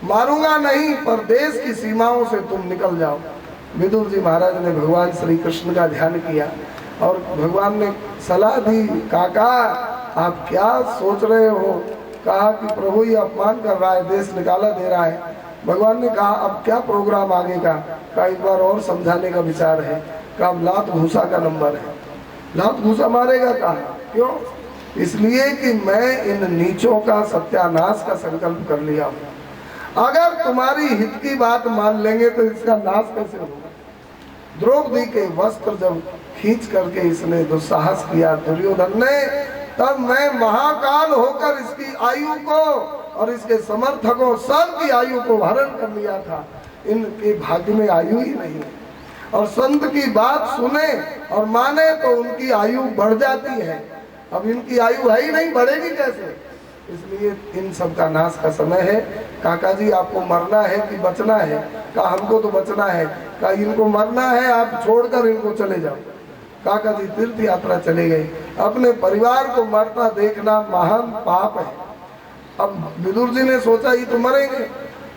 मारूंगा नहीं, पर देश की सीमाओं से तुम निकल जाओ। विदुर जी महाराज ने भगवान श्री कृष्ण का ध्यान किया और भगवान ने सलाह दी, काका आप क्या सोच रहे हो? कहा कि प्रभु ये अपमान कर रहा है, देश निकाला दे रहा है। भगवान ने कहा अब क्या प्रोग्राम आगे का? एक बार और समझाने का विचार है। कहा लात घूसा का नंबर है, लात घूसा मारेगा। कहा क्यों? इसलिए कि मैं इन नीचों का सत्यानाश का संकल्प कर लिया हूँ। अगर तुम्हारी हित की बात मान लेंगे तो इसका नाश कैसे होगा? द्रौपदी के वस्त्र जब खींच करके इसने दुस्साहस किया दुर्योधन ने, तब मैं महाकाल होकर इसकी आयु को और इसके समर्थकों सबकी आयु को हरण कर लिया था। इनके भाग्य में आयु ही नहीं है, और संत की बात सुने और माने तो उनकी आयु बढ़ जाती है। अब इनकी आयु है ही नहीं, बढ़ेगी कैसे? इसलिए इन सब का नाश का समय है। काका जी आपको मरना है कि बचना है? कहा हमको तो बचना है। कहा इनको मरना है, आप छोड़कर इनको चले जाओ। काका जी तीर्थ यात्रा चले गए। अपने परिवार को मरता देखना महान पाप है। अब विदुर जी ने सोचा ये तो मरेंगे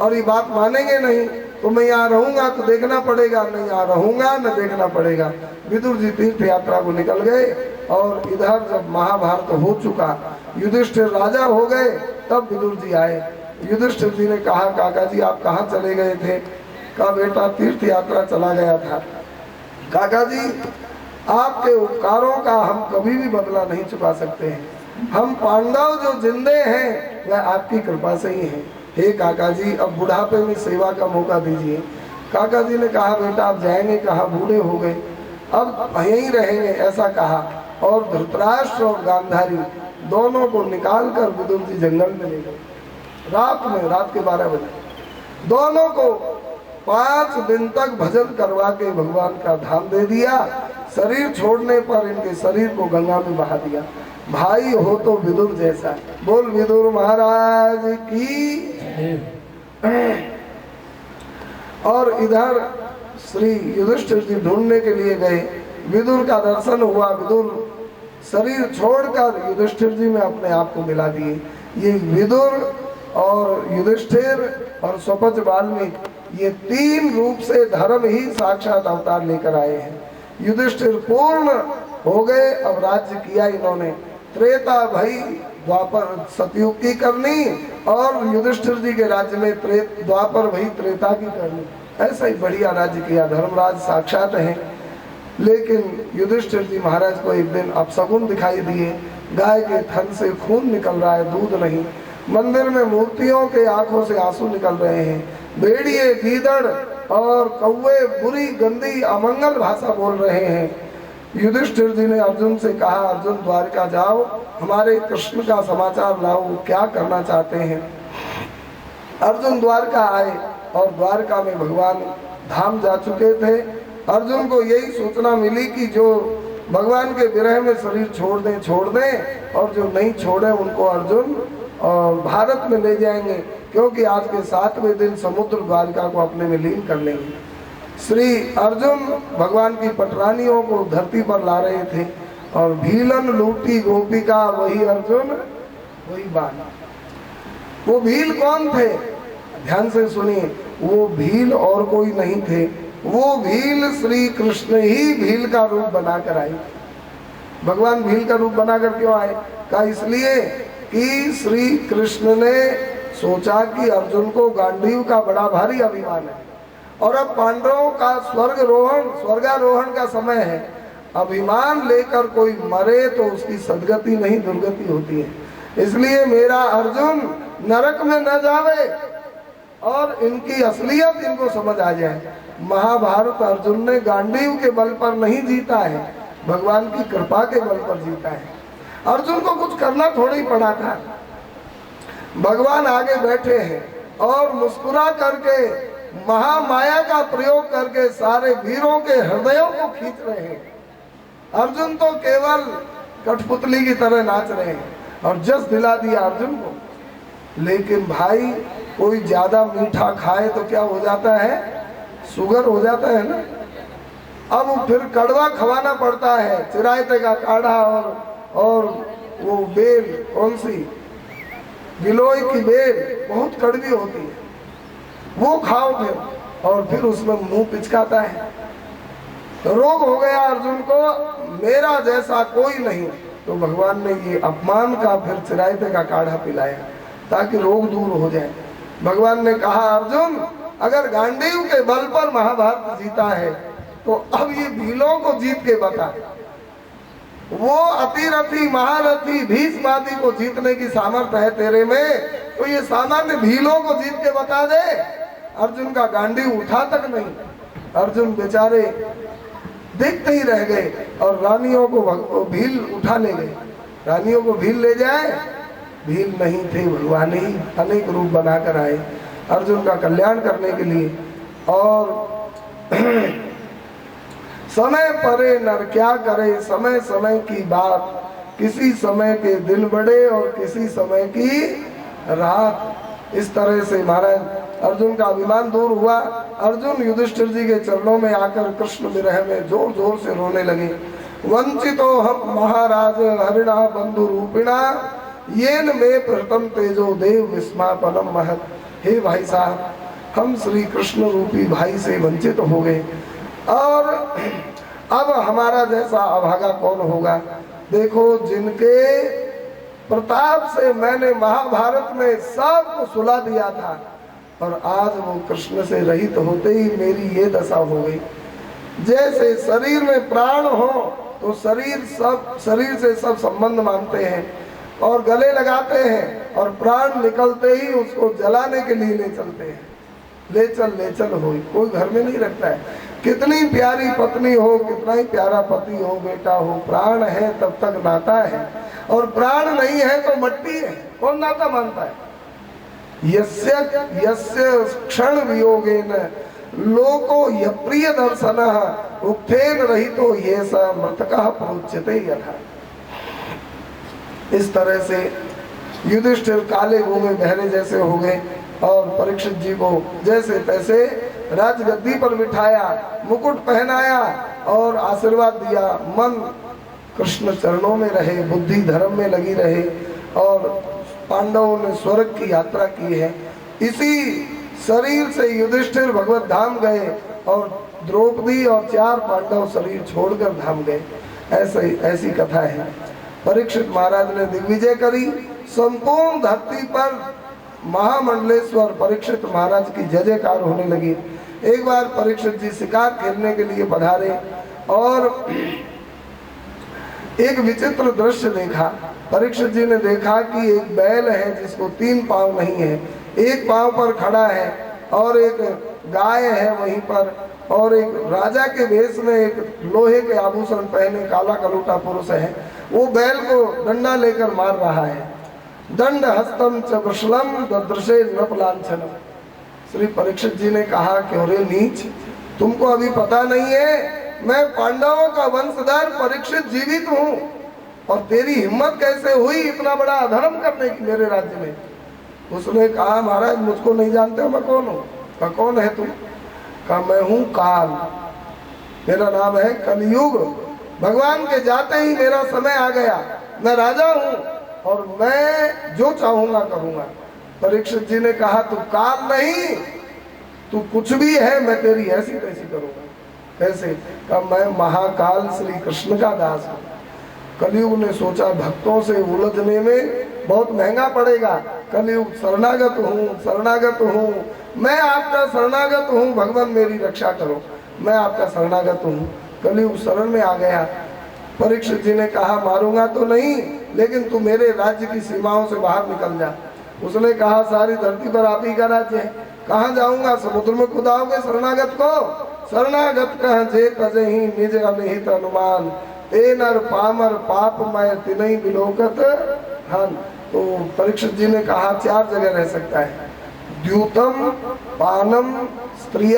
और ये बात मानेंगे नहीं, तो मैं यहाँ रहूंगा तो देखना पड़ेगा, नहीं यहाँ रहूंगा न देखना पड़ेगा। विदुर जी तीर्थ यात्रा को निकल गए और इधर जब महाभारत हो चुका, युधिष्ठिर राजा हो गए, तब विदुर जी आए। युधिष्ठिर जी ने कहा काका जी आप कहाँ चले गए थे? कहा बेटा तीर्थ यात्रा चला गया था। काका जी आपके उपकारों का हम कभी भी बदला नहीं चुका सकते हैं। हम पांडव जो जिंदे हैं वह आपकी कृपा से ही हैं। हे काका जी अब बुढ़ापे में सेवा का मौका दीजिए। काका जी ने कहा बेटा आप जाएंगे कहाँ? बूढ़े हो गए, अब यहीं रहेंगे, ऐसा कहा। और धृतराष्ट्र और गांधारी दोनों को निकाल कर विदुर जी जंगल में ले गए। रात के 12 बजे दोनों को 5 दिन तक भजन करवा के भगवान का धाम दे दिया। शरीर छोड़ने पर इनके शरीर को गंगा में बहा दिया। भाई हो तो विदुर जैसा। बोल विदुर महाराज की। और इधर श्री युधिष्ठिर जी ढूंढने के लिए गए। विदुर का दर्शन हुआ। विदुर शरीर छोड़कर युधिष्ठिर जी में अपने आप को मिला दिए। ये विदुर और युधिष्ठिर और स्वपच वाल्मीकि ये 3 रूप से धर्म ही साक्षात अवतार लेकर आए हैं। युधिष्ठिर पूर्ण हो गए, अब राज्य किया इन्होंने। त्रेता भई द्वापर सतयुग की करनी, और युधिष्ठिर जी के राज्य में द्वापर भई त्रेता की करनी। ऐसा ही बढ़िया राज्य किया, धर्मराज साक्षात है। लेकिन युधिष्ठिर जी महाराज को एक दिन अपशकुन दिखाई दिए। गाय के थन से खून निकल रहा है, दूध नहीं। मंदिर में मूर्तियों के आंखों से आंसू निकल रहे हैं। भेड़िए गीदड़ और कौवे बुरी गंदी अमंगल भाषा बोल रहे हैं। युधिष्ठिर जी ने अर्जुन से कहा अर्जुन द्वारका जाओ, हमारे कृष्ण का समाचार लाओ, क्या करना चाहते हैं। अर्जुन द्वारका आए और द्वारका में भगवान धाम जा चुके थे। अर्जुन को यही सूचना मिली कि जो भगवान के विरह में शरीर छोड़ दें और जो नहीं छोड़े उनको अर्जुन और भारत में ले जाएंगे, क्योंकि आज के 7वें दिन समुद्र द्वारका को अपने में लीन कर लेंगे। श्री अर्जुन भगवान की पटरानियों को धरती पर ला रहे थे और भीलन लूटी गोपिका वही अर्जुन वही बाण। वो भील कौन थे? ध्यान से सुनिए, वो भील और कोई नहीं थे। वो भील श्री कृष्ण ही भील का रूप बनाकर आए। भगवान भील का रूप बनाकर क्यों आए? का इसलिए कि श्री कृष्ण ने सोचा कि अर्जुन को गांडीव का बड़ा भारी अभिमान है और अब पांडवों का स्वर्गारोहण का समय है। अभिमान लेकर कोई मरे तो उसकी सदगति नहीं दुर्गति होती है। इसलिए मेरा अर्जुन नरक में न जावे और इनकी असलियत इनको समझ आ जाए। महाभारत अर्जुन ने गांडीव के बल पर नहीं जीता है, भगवान की कृपा के बल पर जीता है। अर्जुन को कुछ करना थोड़ा ही पड़ा था। भगवान आगे बैठे हैं और मुस्कुरा करके महामाया का प्रयोग करके सारे वीरों के हृदयों को खींच रहे हैं। अर्जुन तो केवल कठपुतली की तरह नाच रहे हैं और जस दिला दिया अर्जुन को। लेकिन भाई कोई ज्यादा मीठा खाए तो क्या हो जाता है? शुगर हो जाता है ना। अब फिर कड़वा खवाना पड़ता है, चिरायते का काढ़ा और वो बेल, कौन सी गिलोय की बेल बहुत कड़वी होती है। वो खाओ फिर, और फिर उसमें मुंह पिचकाता है। रोग हो गया अर्जुन को, मेरा जैसा कोई नहीं, तो भगवान ने ये अपमान का फिर चिरायते का काढ़ा पिलाया ताकि रोग दूर हो जाए। भगवान ने कहा अर्जुन, अगर गांडीव के बल पर महाभारत जीता है तो अब ये भीलों को जीत के बता। वो अतिरथी महारथी भीष्म आदि को जीतने की सामर्थ्य है तेरे में, तो ये सामान्य भीलों को जीत के बता दे। अर्जुन का गांडीव उठा तक नहीं, अर्जुन बेचारे देखते ही रह गए और रानियों को भील उठा ले गए। रानियों को भील ले जाए, भील नहीं थे, भगवान ही अनेक रूप बनाकर आए अर्जुन का कल्याण करने के लिए। और समय परे नर क्या करे, समय समय की बात, किसी समय के दिन बड़े और किसी समय की रात। इस तरह से महाराज अर्जुन का अभिमान दूर हुआ। अर्जुन युधिष्ठिर जी के चरणों में आकर कृष्ण विरह में जोर जोर से रोने लगे। वंचितो हम महाराज हरिणा बंधु रूपिणा, येन में प्रथम तेजो देव विस्मापनम महत। हे भाई साहब, हम श्री कृष्ण रूपी भाई से वंचित हो गए और अब हमारा जैसा अभागा कौन होगा। देखो, जिनके प्रताप से मैंने महाभारत में सबको सुला दिया था और आज वो कृष्ण से रहित होते ही मेरी ये दशा हो गई। जैसे शरीर में प्राण हो तो शरीर से सब संबंध मानते हैं और गले लगाते हैं, और प्राण निकलते ही उसको जलाने के लिए ले चलते हैं। ले चल हो, कोई घर में नहीं रखता है। कितनी प्यारी पत्नी हो, कितना ही प्यारा पति हो, बेटा हो, प्राण है तब तक नाता है, और प्राण नहीं है तो मट्टी है, कौन नाता मानता है। यस्य क्षण वियोगेन लोको यप्रिय दर्शनः उक्थेन रहितो ये स मृतकः प्रोच्यते यथा। इस तरह से युधिष्ठिर काले घूमे बहरे जैसे हो गए और परीक्षित जी को जैसे तैसे राजगद्दी पर बिठाया, मुकुट पहनाया और आशीर्वाद दिया। मन कृष्ण चरणों में रहे, बुद्धि धर्म में लगी रहे, और पांडवों ने स्वर्ग की यात्रा की है। इसी शरीर से युधिष्ठिर भगवत धाम गए और द्रौपदी और 4 पांडव शरीर छोड़कर धाम गए। ऐसी कथा है। परीक्षित महाराज ने दिग्विजय करी, संपूर्ण धरती पर महामंडलेश्वर परीक्षित महाराज की जय जयकार होने लगी। एक बार परीक्षित जी शिकार खेलने के लिए पधारे और एक विचित्र दृश्य देखा। परीक्षित जी ने देखा कि एक बैल है जिसको 3 पांव नहीं है, एक पांव पर खड़ा है, और एक गाय है वहीं पर, और एक राजा के वेश में एक लोहे के आभूषण पहने काला कलूटा पुरुष है। वो बैल को डंडा लेकर मार रहा है। दंड हस्तम च वृषलम ददृशे नृपलांछनम। श्री परीक्षित जी ने कहा कि अरे नीच, तुमको अभी पता नहीं है मैं पांडवों का वंशधर परीक्षित जीवित हूँ, और तेरी हिम्मत कैसे हुई इतना बड़ा अधर्म करने की मेरे राज्य में। उसने कहा महाराज मुझको नहीं जानते हो मैं कौन हूँ। कहा कौन है तुम। कहा मैं हूँ काल, मेरा नाम है कलयुग। भगवान के जाते ही मेरा समय आ गया, मैं राजा हूँ और मैं जो चाहूंगा करूंगा। परीक्षित जी ने कहा तू काल नहीं, तू कुछ भी है, मैं तेरी ऐसी तैसी करूंगा। कैसे। कहा मैं महाकाल श्री कृष्ण का दास हूँ। कलयुग ने सोचा भक्तों से उलझने में बहुत महंगा पड़ेगा। कलयुग शरणागत हूँ, मैं आपका शरणागत हूँ, भगवान मेरी रक्षा करो, मैं आपका शरणागत हूँ। कलयुग शरण में आ गया। परीक्षित जी ने कहा मारूंगा तो नहीं, लेकिन तू मेरे राज्य की सीमाओं से बाहर निकल जा। उसने कहा सारी धरती पर आप ही का राज्य है, कहाँ जाऊंगा, समुद्र में कूदाओगे शरणागत को। शरणागत कह जे तजहि निज अनिहित अनुमान, ए नर पामर पाप मैं तिनहि बिलोकत हन। तो परीक्षित जी ने कहा 4 जगह रह सकता है, द्यूतम पानम स्त्रिय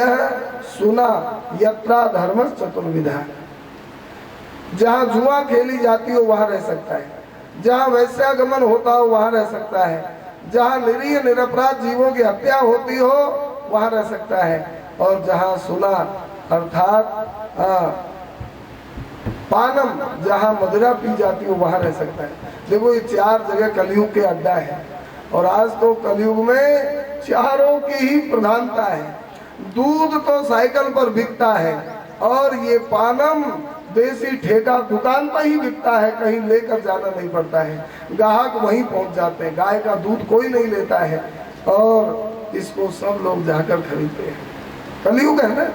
सुना यत्रा धर्म चतुर्विधा। जहाँ जुआ खेली जाती हो वहाँ रह सकता है, जहाँ वैश्यागमन होता हो वहाँ रह सकता है, जहाँ निरीह निरपराध जीवों की हत्या होती हो वहाँ रह सकता है, और जहाँ सुना अर्थात पानम जहाँ मदिरा पी जाती हो वहाँ रह सकता है। देखो ये 4 जगह कलयुग के अड्डा है। और आज तो कलयुग में चारों की ही प्रधानता है। दूध तो साइकिल पर बिकता है और ये पानम देसी ठेका दुकान पर ही बिकता है, कहीं लेकर जाना नहीं पड़ता है, ग्राहक वहीं पहुंच जाते हैं। गाय का दूध कोई नहीं लेता है और इसको सब लोग जाकर खरीदते हैं। कलयुग है ना।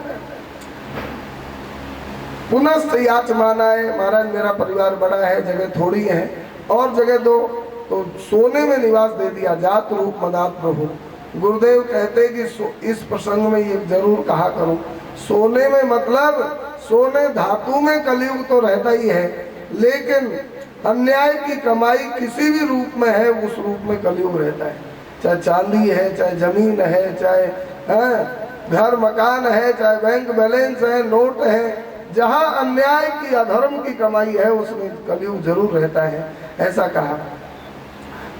पुनः याचमानाए, महाराज मेरा परिवार बड़ा है, जगह थोड़ी है और जगह दो, तो सोने में निवास दे दिया, जात रूप मदात प्रभु। गुरुदेव कहते कि इस प्रसंग में ये जरूर कहा करूं, सोने में मतलब सोने धातु में कलयुग तो रहता ही है, लेकिन अन्याय की कमाई किसी भी रूप में है, उस रूप में कलयुग रहता है। चाहे चांदी है, चाहे जमीन है, चाहे घर मकान है, चाहे बैंक बैलेंस है, नोट है, जहाँ अन्याय की अधर्म की कमाई है उसमें कलयुग जरूर रहता है, ऐसा कहा।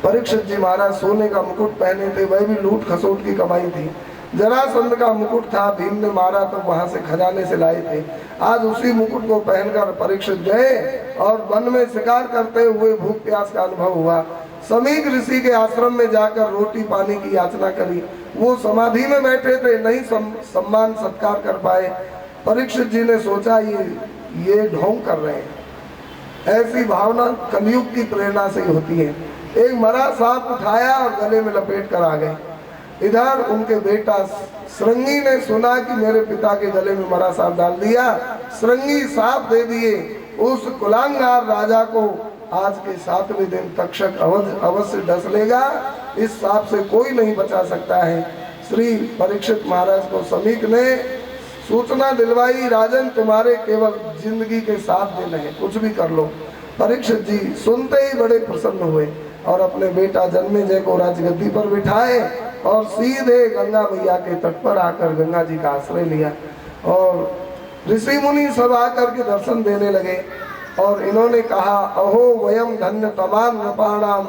परीक्षित जी महाराज सोने का मुकुट पहने थे, वह भी लूट खसोट की कमाई थी। जरासंध का मुकुट था, भीम ने मारा तो वहां से खजाने से लाए थे। आज उसी मुकुट को पहनकर परीक्षित गए और वन में शिकार करते हुए भूख प्यास का अनुभव हुआ। समीक ऋषि के आश्रम में जाकर रोटी पानी की याचना करी। वो समाधि में बैठे थे, नहीं सम्मान सत्कार कर पाए। परीक्षित जी ने सोचा ये ढोंग कर रहे हैं। ऐसी भावना कलयुग की प्रेरणा से ही होती है। एक मरा सांप उठाया और गले में लपेट कर आ गए। इधर उनके बेटा श्रृंगी ने सुना कि मेरे पिता के गले में मरा सांप डाल दिया। श्रृंगी सांप दे दिए उस कुलांगार राजा को। आज के 7वें दिन तक्षक अवश्य डस लेगा, इस सांप से कोई नहीं बचा सकता है। श्री परीक्षित महाराज को समीक ने सूचना दिलवाई, राजन तुम्हारे केवल जिंदगी के 7 दिन है, कुछ भी कर लो। परीक्षित जी सुनते ही बड़े प्रसन्न हुए और अपने बेटा जन्मेजय को राजगद्दी पर बिठाए और सीधे गंगा मैया के तट पर आकर गंगा जी का आश्रय लिया। और ऋषि मुनि सब आकर के दर्शन देने लगे और इन्होंने कहा, अहो वयम धन्य तमाम नपाणाम,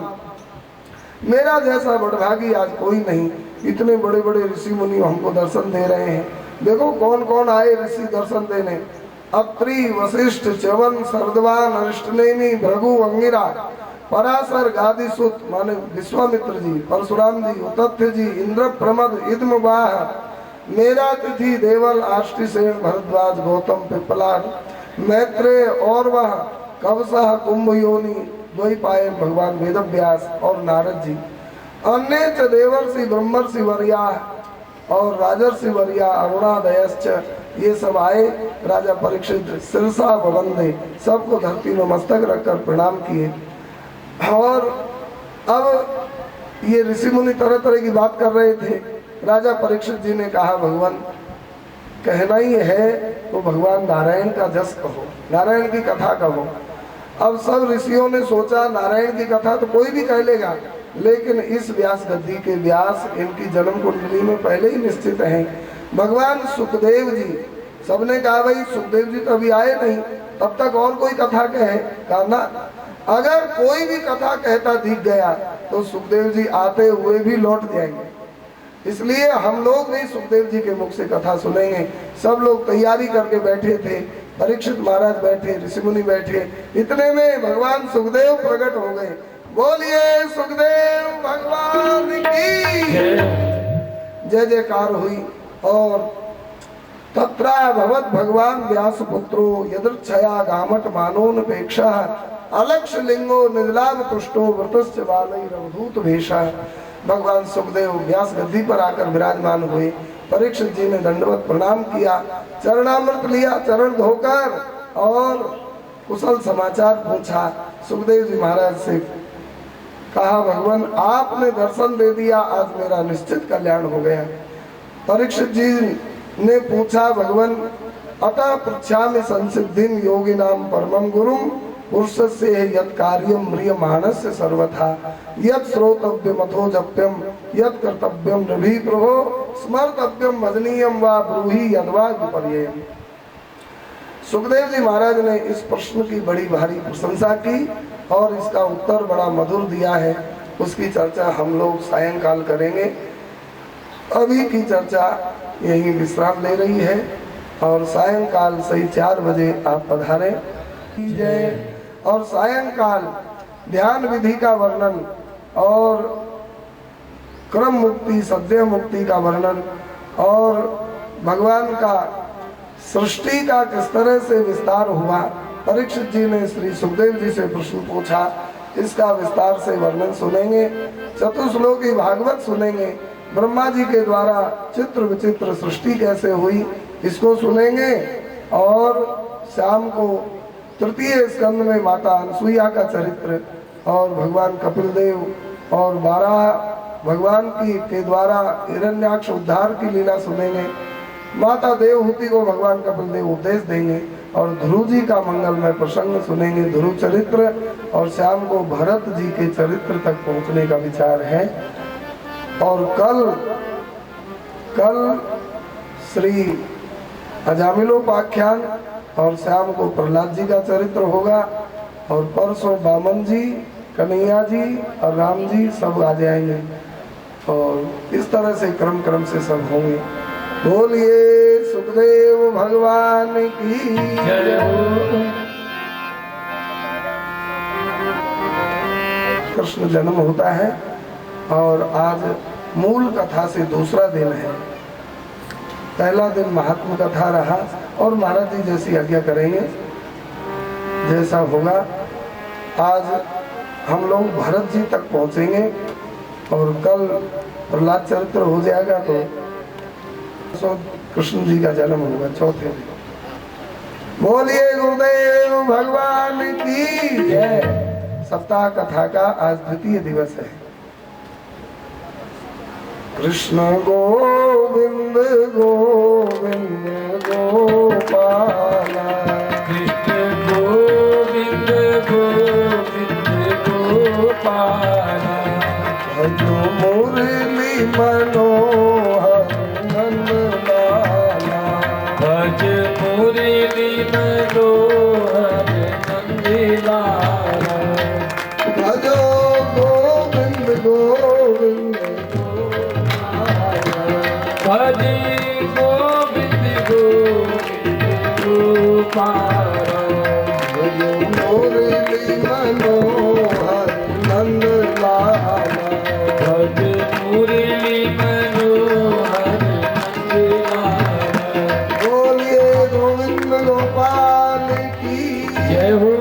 मेरा जैसा बड़भागी आज कोई नहीं। इतने बड़े बड़े ऋषि मुनि हमको दर्शन दे रहे हैं। देखो कौन कौन आए ऋषि दर्शन देने। अत्रि, वशिष्ठ, च्यवन, सर्दवान, अरिष्टनेमि, भृगु, अंगिरा, पराशर, गादिसुत माने विश्वामित्र जी, परशुराम जी, उतथ्य जी, इंद्र प्रमद, इद्मवाह, मेरा तिथि, देवल, आष्टिसेन, भरद्वाज, गौतम, पिप्पलाद, मैत्रेय, और वह कवसह, कुंभयोनि, द्वैपायन, भगवान वेदव्यास और नारद जी, अन्य च देवर्षि ब्रह्मर्षि वर्या और राजर्षि वर्या अरुणादयश्च, ये सब आए। राजा परीक्षित सिरसा बवंदे, सबको धरती में मस्तक रखकर प्रणाम किए। और अब ये ऋषि मुनि तरह तरह की बात कर रहे थे। राजा परीक्षित जी ने कहा, भगवान कहना ही है तो भगवान नारायण का जस कहो, नारायण की कथा कहो। अब सब ऋषियों ने सोचा नारायण की कथा तो कोई भी कह लेगा, लेकिन इस व्यास गद्दी के व्यास इनकी जन्म कुंडली में पहले ही निश्चित हैं। भगवान सुखदेव जी, सबने कहा भाई सुखदेव जी तो अभी आए नहीं, तब तक और कोई कथा कहे। कहा ना, अगर कोई भी कथा कहता दिख गया तो सुखदेव जी आते हुए भी लौट जाएंगे, इसलिए हम लोग भी सुखदेव जी के मुख से कथा सुनेंगे। सब लोग तैयारी करके बैठे थे, परीक्षित महाराज बैठे, ऋषि मुनि बैठे। इतने में भगवान सुखदेव प्रकट हो गए। बोलिए सुखदेव भगवान की जय जयकार हुई। और तत्रा भवत भगवान व्यास पुत्रो यदृच्छया गामट मानोनपेक्षा अलक्ष्य लिंगो निर्लाभ तुष्टो व्रतश्च बालैर अवधूत भेषा। भगवान सुखदेव व्यास गद्दी पर आकर विराजमान हुए। परीक्षित जी ने दंडवत प्रणाम किया, चरणामृत लिया, चरण धोकर और कुशल समाचार पूछा। सुखदेव जी महाराज से कहा, भगवान आपने दर्शन दे दिया, आज मेरा निश्चित कल्याण हो गया। परीक्षित जी ने पूछा, भगवान अतः पृच्छामि संसिद्धिं योगिनां परमं गुरुं पुरुषस्य यत् कार्यं म्रियमाणस्य सर्वथा यत् श्रोतव्यम् अथो जप्यं यत् कर्तव्यं नभि प्रभो स्मर्तव्यं भजनीयं वा ब्रूहि यद्वा विपर्ययम्। सुखदेव जी महाराज ने इस प्रश्न की बड़ी भारी प्रशंसा की और इसका उत्तर बड़ा मधुर दिया है। उसकी चर्चा हम लोग सायंकाल करेंगे। अभी की चर्चा यही विश्राम ले रही है और सायंकाल सही 4 बजे आप पधारें। जय। और सायंकाल ध्यान विधि का वर्णन और क्रम मुक्ति, सद्य मुक्ति का वर्णन और भगवान का सृष्टि का किस तरह से विस्तार हुआ। परीक्षित जी ने श्री सुखदेव जी से प्रश्न पूछा, इसका विस्तार से वर्णन सुनेंगे। चतुश्लोकी भागवत सुनेंगे। ब्रह्मा जी के द्वारा चित्र विचित्र सृष्टि कैसे हुई इसको सुनेंगे। और शाम को तृतीय स्कंद में माता अनसुईया का चरित्र और भगवान कपिल देव और 12 भगवान की के द्वारा हिरण्याक्ष उद्धार की लीला सुनेंगे। माता देवहूति को भगवान कपिल देव उपदेश देंगे और ध्रुव जी का मंगलमय प्रसंग सुनेंगे, ध्रुव चरित्र। और शाम को भरत जी के चरित्र तक पहुंचने का विचार है। और कल श्री अजामिलोपाख्यान और शाम को प्रहलाद जी का चरित्र होगा। और परसों बामन जी, कन्हैया जी और राम जी सब आ जाएंगे और इस तरह से क्रम से सब होंगे। बोलिए सुखदेव भगवान की जय हो। कृष्ण जन्म होता है और आज मूल कथा से दूसरा दिन है। पहला दिन महात्म कथा रहा और महाराज जी जैसी आज्ञा करेंगे, जैसा होगा। आज हम लोग भरत जी तक पहुंचेंगे और कल प्रहलाद चरित्र हो जाएगा तो कृष्ण जी का जन्म होगा चौथे दिन। बोलिए गुरुदेव भगवान की जय। सप्ताह कथा का आज द्वितीय दिवस है। कृष्ण गोविंद गोविंद गोपाला, कृष्ण गोविंद गोविंद गोपाला, भजो मुरली मनोहर नंदलाला, भज मुरली मनोहर नंदलाला, भजो गोविंद गोविंद भज गोविंद गोविंद गोपाला, भजो मुरली मनोहर नंदलाला, भज मुरली मनोहर नंदलाला। बोलिए गोविंद गोपाल की जय हो।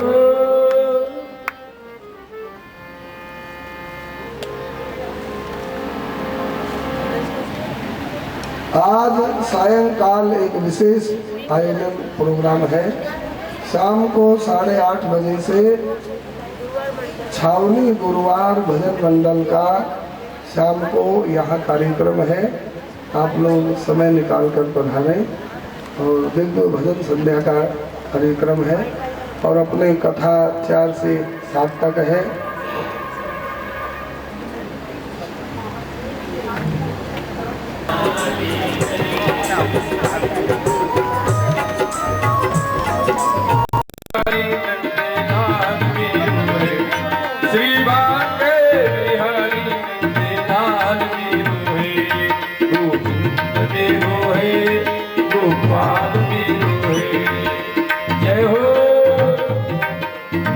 आज सायंकाल एक विशेष आयोजन प्रोग्राम है। शाम को 8:30 बजे से छावनी गुरुवार भजन मंडल का शाम को यहाँ कार्यक्रम है। आप लोग समय निकाल कर पधारें और दिव्य भजन संध्या का कार्यक्रम है और अपने कथा 4 से 7 तक है।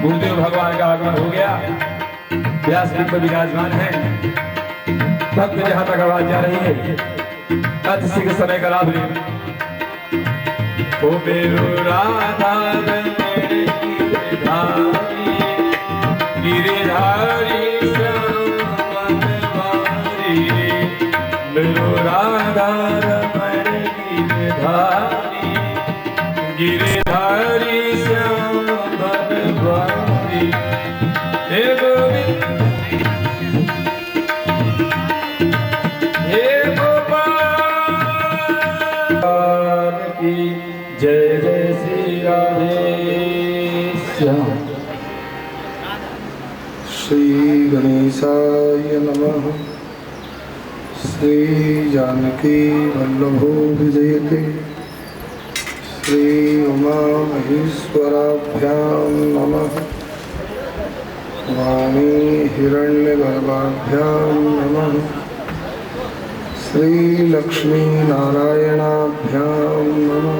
गुरुदेव भगवान का आगमन हो गया। व्यास पीठ पर विराजमान है। भक्त जहाँ तक आवाज जा रही है अति शीघ्र समय का लाभ ले। ओ मेरो राधा रमण गिरिधारी श्याम बनवारी, मेरो राधा रमण गिरिधारी, गिरिधारी श्याम बनवारी। हे गोविंद हे गोपाल की जय जय श्री राधे श्याम। श्री गणेशाय नमः। श्री जानकी वल्लभो विजयते। श्री उमा महेश्वराभ्यां नमः। वाणी हिरण्यगर्भाभ्यां नमः। श्री लक्ष्मी नारायणाभ्यां नमः।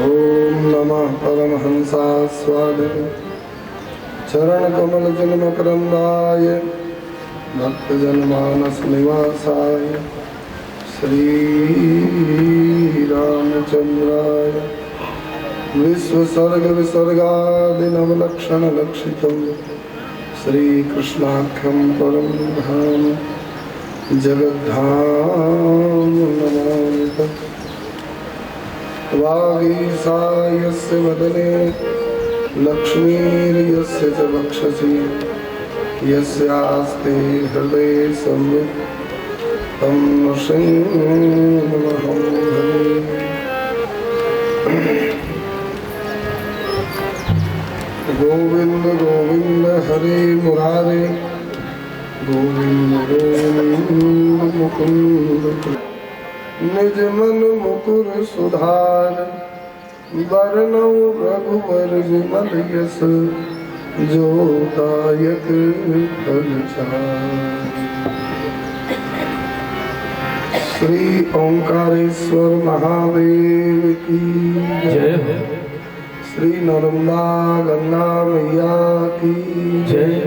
ओम नमः परमहंसास्वादिने चरण कमल जन्म करंदाय भक्तजनमानस निवासाय श्री रामचंद्राय विश्वसर्ग विसर्गादिनवलक्षण लक्षितं श्रीकृष्णाख्यं परं धाम जगद्धाम नमामि तत्। वागीशायस्य वदने लक्ष्मीर्यस्य च वक्षसि यस्यास्ते हृदये संवित् तं नृसिंहमहं भजे। गोविंद गोविंद हरे मुरारे गोविंद गोविंद मुकुंद निज मन मुकुर सुधार बरनौ रघुवर विमल यस जो दायक फलचार। श्री ओंकारेश्वर महादेव की जय। श्री नर्मदा गंगा मैया की जय।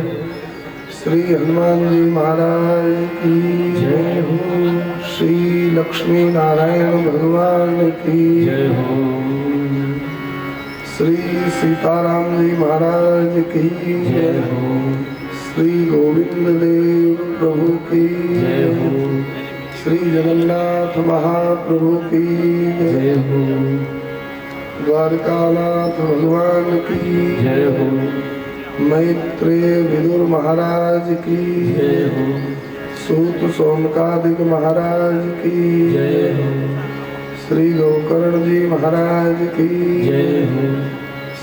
श्री हनुमान जी महाराज की जय हो। श्री लक्ष्मी नारायण भगवान की जय हो। श्री सीताराम जी महाराज की जय हो। श्री गोविंद देव प्रभु की जय हो। श्री जगन्नाथ महाप्रभु की जय हो। द्वारकानाथ भगवान की जय हो। मैत्रेय विदुर महाराज की जय हो। सूत सोमकादिक महाराज की जय हो। श्री गोकर्ण जी महाराज की जय हो।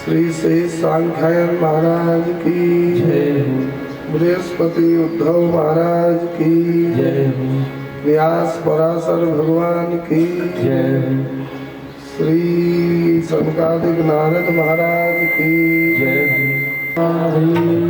श्री शेष सांख्यायन महाराज की जय हो। बृहस्पति उद्धव महाराज की जय हो। व्यास पराशर भगवान की जय हो। श्री सनकादिक नारद महाराज की जय हो।